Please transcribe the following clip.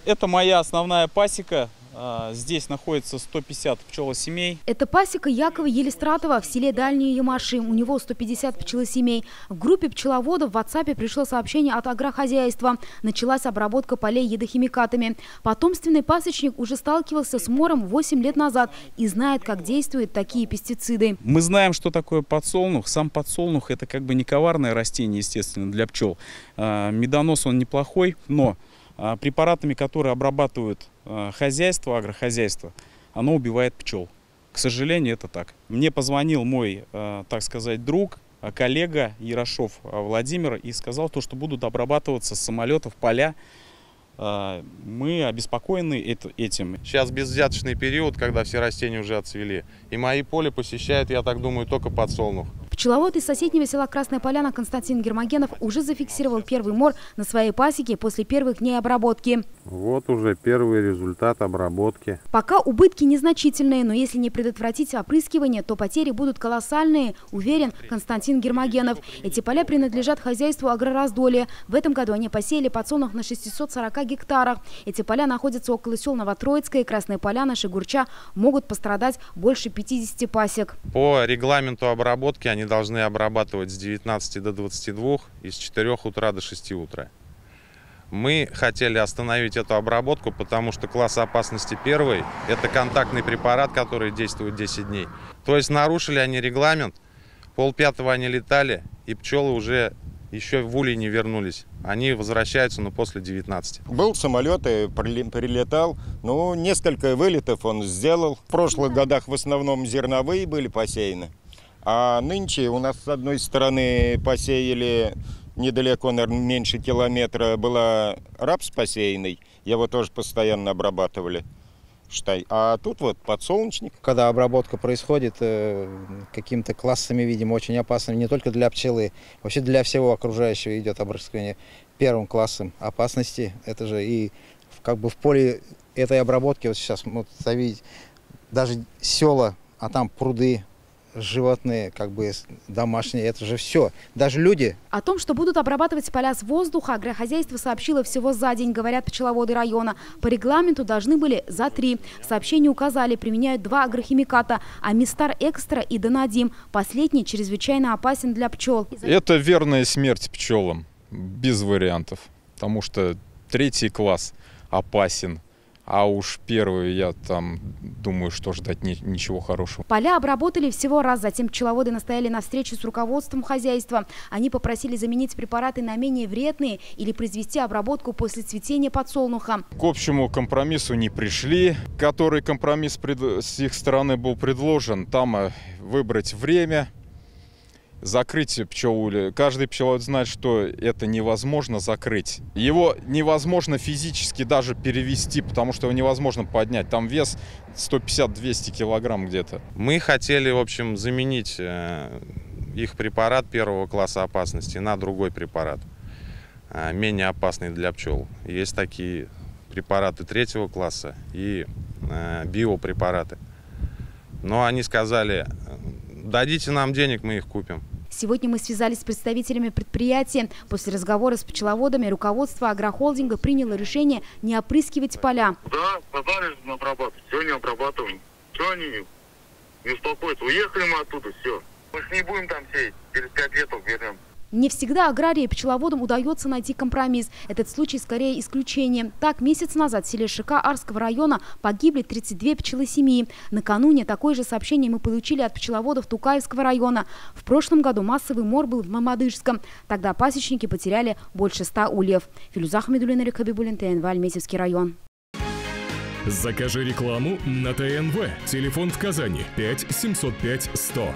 Это моя основная пасека. Здесь находится 150 пчелосемей. Это пасека Якова Елистратова в селе Дальние Ямаши. У него 150 пчелосемей. В группе пчеловодов в WhatsApp пришло сообщение от агрохозяйства. Началась обработка полей ядохимикатами. Потомственный пасечник уже сталкивался с мором 8 лет назад и знает, как действуют такие пестициды. Мы знаем, что такое подсолнух. Сам подсолнух – это как бы не коварное растение, естественно, для пчел. Медонос он неплохой, но препаратами, которые обрабатывают хозяйство, агрохозяйство, оно убивает пчел. К сожалению, это так. Мне позвонил мой, так сказать, друг, коллега Ярошов Владимир и сказал, что будут обрабатываться с самолетов поля. Мы обеспокоены этим. Сейчас безвзяточный период, когда все растения уже отцвели. И мои поля посещают, я так думаю, только подсолнух. Пчеловод из соседнего села Красная Поляна Константин Гермогенов уже зафиксировал первый мор на своей пасеке после первых дней обработки. Вот уже первый результат обработки. Пока убытки незначительные, но если не предотвратить опрыскивание, то потери будут колоссальные, уверен Константин Гермогенов. Эти поля принадлежат хозяйству Агрораздолье. В этом году они посеяли подсолнух на 640 гектарах. Эти поля находятся около сел Новотроицкая, Красная Поляна, Шигурча. Могут пострадать больше 50 пасек. По регламенту обработки они должны обрабатывать с 19 до 22 и с 4 утра до 6 утра. Мы хотели остановить эту обработку, потому что класс опасности первый – это контактный препарат, который действует 10 дней. То есть нарушили они регламент, 4:30 они летали, и пчелы уже еще в улей не вернулись. Они возвращаются, но после 19. Был самолет и прилетал, но несколько вылетов он сделал. В прошлых годах в основном зерновые были посеяны. А нынче у нас с одной стороны посеяли недалеко, наверное, меньше километра, была рапс посеянный. Его тоже постоянно обрабатывали. А тут вот подсолнечник. Когда обработка происходит какими-то классами, видимо, очень опасными, не только для пчелы, вообще для всего окружающего идет обрызгивание первым классом опасности. Это же и как бы в поле этой обработки, вот сейчас вот, видите, даже села, а там пруды, животные, как бы домашние, это же все. Даже люди. О том, что будут обрабатывать поля с воздуха, агрохозяйство сообщило всего за день, говорят пчеловоды района. По регламенту должны были за 3. В сообщении указали, применяют 2 агрохимиката – Амистар Экстра и Донадим. Последний чрезвычайно опасен для пчел. Это верная смерть пчелам, без вариантов. Потому что 3 класс опасен. А уж первый, я там думаю, что ждать ничего хорошего. Поля обработали всего раз, затем пчеловоды настояли на встрече с руководством хозяйства. Они попросили заменить препараты на менее вредные или произвести обработку после цветения подсолнуха. К общему компромиссу не пришли. Который компромисс с их стороны был предложен, там выбрать время. Закрыть пчелу. Каждый пчеловод знает, что это невозможно закрыть. Его невозможно физически даже перевести, потому что его невозможно поднять. Там вес 150-200 килограмм где-то. Мы хотели, в общем, заменить их препарат первого класса опасности на другой препарат, менее опасный для пчел. Есть такие препараты 3-го класса и биопрепараты. Но они сказали, дадите нам денег, мы их купим. Сегодня мы связались с представителями предприятия. После разговора с пчеловодами руководство агрохолдинга приняло решение не опрыскивать поля. Да, сказали на обрабатывать. Сегодня обрабатываем. Что они не успокоятся? Уехали мы оттуда, все. Мы же не будем там сеять. Через 5 лет вернем. Не всегда аграрии и пчеловодам удается найти компромисс. Этот случай скорее исключение. Так, месяц назад в селе Шика Арского района погибли 32 пчелосемьи. Накануне такое же сообщение мы получили от пчеловодов Тукаевского района. В прошлом году массовый мор был в Мамадышском. Тогда пасечники потеряли больше 100 ульев. Филюза Ахмедуллина, Рик Хабибуллин, ТНВ, Альметьевский район. Закажи рекламу на ТНВ. Телефон в Казани 5 705 100.